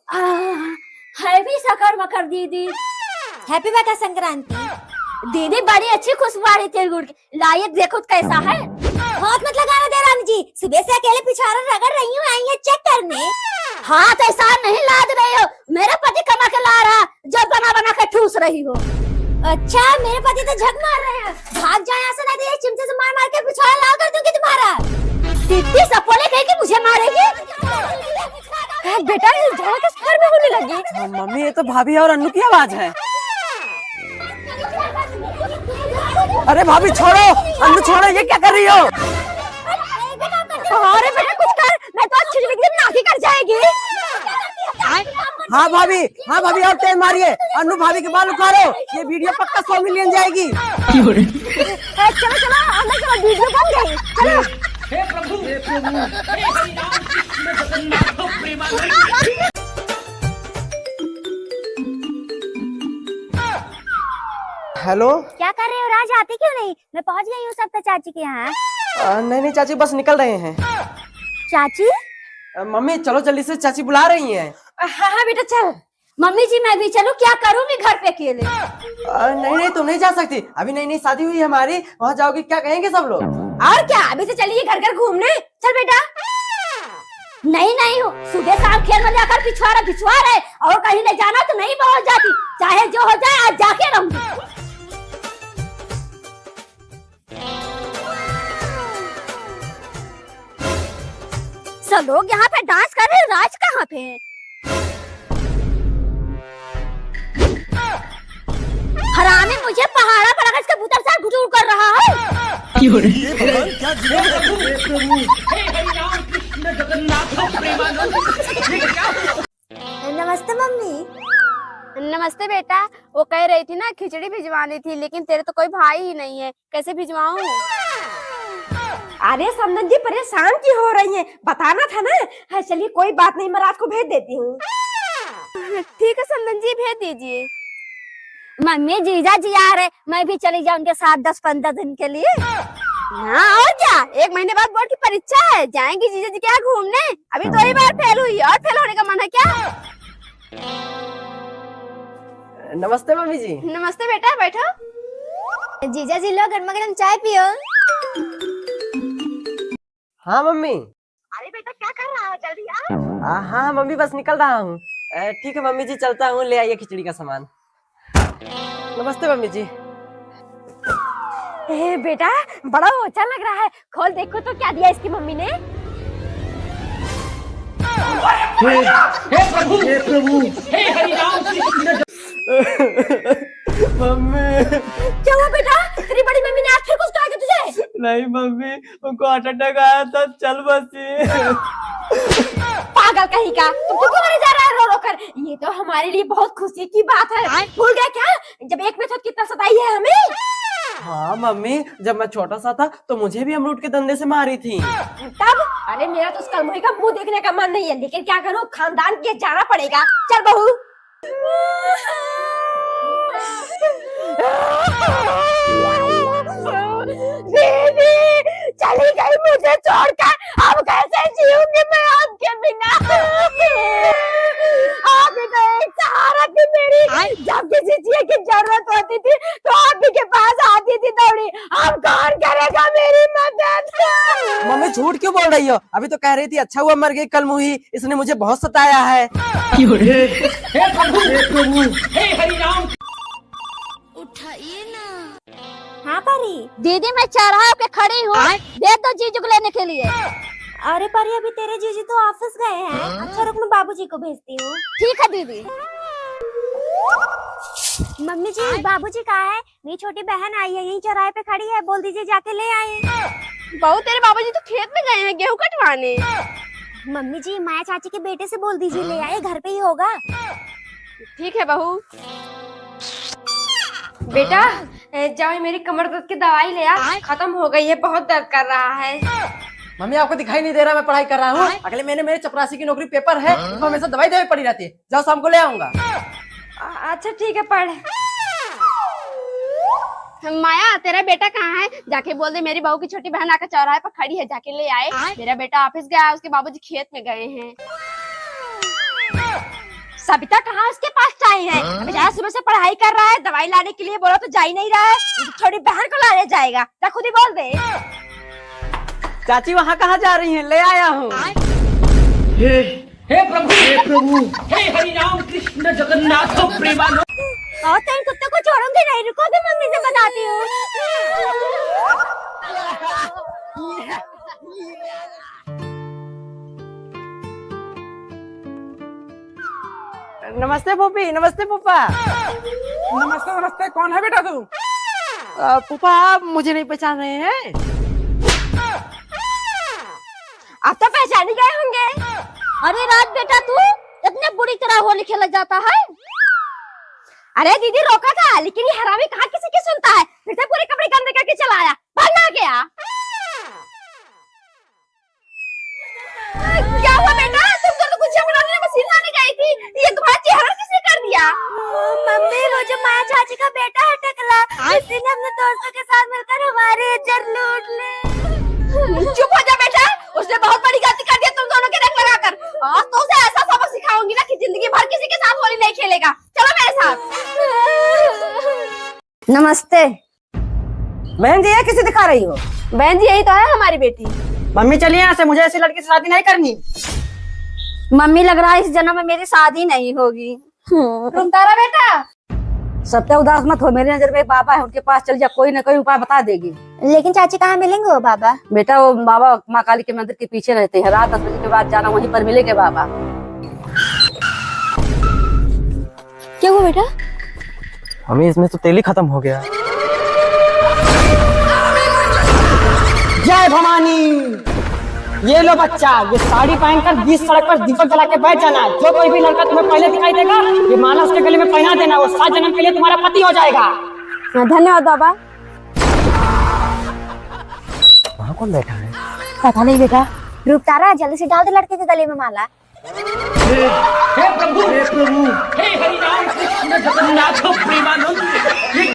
Happy sucker मकर दीदी। Happy Makar Sankranti. दीदी बड़ी अच्छी खुशबू आ रही तेल गुड़ की, लाइए देखो तो कैसा है। हाथ मत लगाना दे रानी जी, सुबह से अकेले पिछवाड़ा रगड़ रही हूँ, आई है चेक करने। हाथ ऐसा नहीं लाद रही हो, मेरा पति कमा के ला रहा, जब बना बना के ठूस रही हो। अच्छा मेरे पति तो झक मार रहे हैं, भाग जाए यहाँ से, नहीं तो ये चिमटे से मार मार के पिछवाड़ा लाल कर दूंगी तुम्हारा। दीदी सपोले कहेगी मुझे मारेगी। बेटा ये झगड़ा किस घर में होने लगी? मम्मी ये तो भाभी और अन्नू की आवाज है। अरे भाभी छोड़ो, अन्नू छोड़ो, ये क्या कर रही हो? अरे बेटा कुछ कर, मैं तो अच्छी लगी नाकी कर जाएगी। हाँ भाभी और तेज मारिए, अन्नू भाभी के बाल उखाड़ो, ये वीडियो पक्का 100 मिलियन जाएगी। चलो चलो अंदर चलो, वीडियो बन गई, चलो। हे प्रभु हे हरि राम कृष्ण जगन्नाथ प्रेमानंद। हेलो, क्या कर रहे हो राज, आते क्यों नहीं? मैं पहुंच गई हूँ सब चाची के यहाँ। नहीं चाची बस निकल रहे हैं। चाची? मम्मी चलो जल्दी से, चाची बुला रही हैं। हाँ बेटा चल। मम्मी जी मैं भी चलूं, क्या करूंगी घर पे अकेले? नहीं तुम नहीं जा सकती, अभी नई शादी हुई है हमारी, वहाँ जाओगी क्या कहेंगे सब लोग? और क्या, अभी से चलिए घर घर घूमने, चल बेटा। नहीं हो, सुबह शाम खेल में जाकर पिछवाड़ा है, और कहीं ले जाना तो नहीं पहुंच जाती, चाहे जो हो जाए आज जाके रहूंगी। सब लोग यहाँ पे डांस कर रहे हैं, राज कहाँ पे है? हरामी मुझे पहाड़ा पर रखकर कबूतर सा घुटूर कर रहा है। हे प्रभु हे हरि राम कृष्ण जगन्नाथ प्रेमानंद। नमस्ते मम्मी। नमस्ते बेटा, वो कह रही थी ना खिचड़ी भिजवानी थी, लेकिन तेरे तो कोई भाई ही नहीं है, कैसे भिजवाऊं? अरे समदन जी परेशान क्यों हो रही हैं? बताना था ना। हाँ चलिए कोई बात नहीं, मैं रात को भेज देती हूँ। ठीक है समदन जी भेज दीजिए। मम्मी जीजा जी आ रहे, मैं भी चली जाऊँ उनके साथ 10-15 दिन के लिए। हाँ और क्या, 1 महीने बाद बोर्ड की परीक्षा है, जाएंगी जीजा जी क्या घूमने? अभी 2 ही बार फेल हुई और फेल होने का मन है क्या? नमस्ते मम्मी जी। नमस्ते बेटा, बैठो। जीजा जी लो गर्मा गर्म चाय पियो। हाँ मम्मी। अरे बेटा क्या कर रहा है, जल्दी आ। हाँ मम्मी बस निकल रहा हूँ। ठीक है मम्मी जी चलता हूँ, ले आइए खिचड़ी का सामान। नमस्ते मम्मी जी। ए बेटा बड़ा ऊंचा लग रहा है, खोल देखो तो क्या दिया इसकी मम्मी ने। हे प्रभु हे हरि राम कृष्ण। मम्मी क्या हुआ बेटा, तेरी बड़ी मम्मी ने आज फिर कुछ कहा कि तुझे? नहीं मम्मी, उनको हार्ट अटैक आया था, चल बसी। पागल कहीं का, तुम क्यों मरे जा रहा है रो रो कर? ये तो हमारे लिए बहुत खुशी की बात है। भूल गया क्या, जब एक में तो कितना सताई है हमें? हाँ मम्मी, जब मैं छोटा सा था तो मुझे भी अमरूद के धंधे से मारी थी। तब? अरे मेरा तो उस कलमुही का मुंह देखने का मन नहीं है, लेकिन क्या करूं, खानदान के जाना पड़ेगा। चल बहू। दीदी चली गई मुझे छोड़कर, अब कैसे जीऊंगी मैं आपके बिना? आप ही तो एक सहारा थी मेरी, जब किसी चीज की जरूरत होती थी तो आप ही के पास आती थी दौड़ी। अब कौन करेगा मेरी मदद? मम्मी झूठ क्यों बोल रही हो? अभी तो कह रही थी अच्छा हुआ मर गई कल मुही, इसने मुझे बहुत सताया है। हे प्रभु हे हरि राम। उठाइए ना। हाँ परी। दीदी मैं चढ़ा के खड़ी हूँ, दे दो जीजू को लेने के लिए। अरे परी अभी तेरे जीजू तो ऑफिस गए हैं। अच्छा रुक मैं बाबूजी को भेजती हूँ। ठीक है दीदी। मम्मी जी बाबूजी कहाँ है? मेरी छोटी बहन आई है, यहीं चौराहे पे खड़ी है, बोल दीजिए जाके ले आए। बहू तेरे बाबूजी तो खेत में गए हैं गेहूं कटवाने। मम्मी जी माया चाची के बेटे से बोल दीजिए ले आए, घर पे ही होगा। ठीक है बहू। बेटा जाओ मेरी कमर दर्द की दवाई ले आ, खत्म हो गई है, बहुत दर्द कर रहा है। मम्मी आपको दिखाई नहीं दे रहा मैं पढ़ाई कर रहा हूँ? अगले महीने मेरे चपरासी की नौकरी पेपर है, तो हमेशा दवाई देवी पड़ी रहती है। जाओ शाम को ले आऊंगा। अच्छा ठीक है पढ़। माया तेरा बेटा कहाँ है? जाके बोल दे मेरी बहू की छोटी बहन आकर चौराहे पर खड़ी है, जाके ले आए। मेरा बेटा ऑफिस गया है, उसके बाबूजी खेत में गए हैं। सबिता कहाँ उसके पास टाइम है? बेचारा सुबह से पढ़ाई कर रहा है, दवाई लाने के लिए बोला तो जा ही नहीं रहा है। छोटी बहन को लाने जाएगा, तो खुद ही बोल दे। चाची वहाँ कहाँ जा रही हैं? ले आया हूँ। हे प्रभु हे हरि राम कृष्ण जगन्नाथ प्रेमानंद। और तो इन कुत्तों को छोड़ूंगी नहीं, रुको भी मम्मी से बताती हूँ। नमस्ते फूफी, नमस्ते फूफा। नमस्ते नमस्ते, कौन है बेटा तू? फूफा आप मुझे नहीं पहचान रहे हैं? आप तो पहचान ही गए होंगे। अरे राज बेटा, तू इतने बुरी तरह होली खेला जाता है? अरे दीदी रोका था, लेकिन ये हरामी कहाँ किसी की सुनता है। फिर से पूरे कपड़े गंदे करके चला आया, भागना गया। क्या हुआ बेटा? तुम दोनों गुजिया बनाने में मशीन लाने गई थी, ये तुम्हारा चेहरा किसने कर दिया? मम्मी, वो जो माया चाची का बेटा है टकला, इसी ने अपने दोस्तों के साथ मिलकर हमारी इज्जत लूट ली। चुप हो जा बेटा, उसने बहुत बड़ी गलती कर दी तुम दोनों के रंग लगाकर। आज तो उसे ऐसा सबक सिखाऊंगी ना कि जिंदगी भर किसी के साथ होली नहीं खेलेगा। चलो मेरे साथ। नमस्ते बहन जी, ये किसे दिखा रही हो? बहन जी, यही तो है हमारी बेटी। मम्मी चलिए यहाँ से, मुझे ऐसी लड़की से शादी नहीं करनी। मम्मी, लग रहा है इस जन्म में मेरी शादी नहीं होगी। तुम तारा बेटा, सत्या उदास मत हो, मेरी नजर में एक बाबा है, उनके पास चल जा, कोई न कोई उपाय बता देगी। लेकिन चाची कहाँ मिलेंगे वो बाबा? बेटा, वो बाबा माँ काली के मंदिर के पीछे रहते हैं, रात 10 बजे के बाद जाना, वहीं पर मिलेंगे बाबा। क्या हुआ बेटा? हमें इसमें तो तेल ही खत्म हो गया। जय भवानी। ये लो बच्चा, ये साड़ी पहनकर 20 सड़क पर दीपक जला के बैठ जाना। जो कोई भी लड़का तुम्हें पहले दिखाई देगा, ये माला उसके गले में पहना देना, वो 7 जन्म के लिए तुम्हारा पति हो जाएगा। धन्यवाद बाबा। वहाँ कौन बैठा है? पता नहीं बेटा। रूप तारा, जल्दी से डाल दे लड़के के गले में माला। हे प्रभु हे हरि राम कृष्ण जगन्नाथ प्रेमानंद।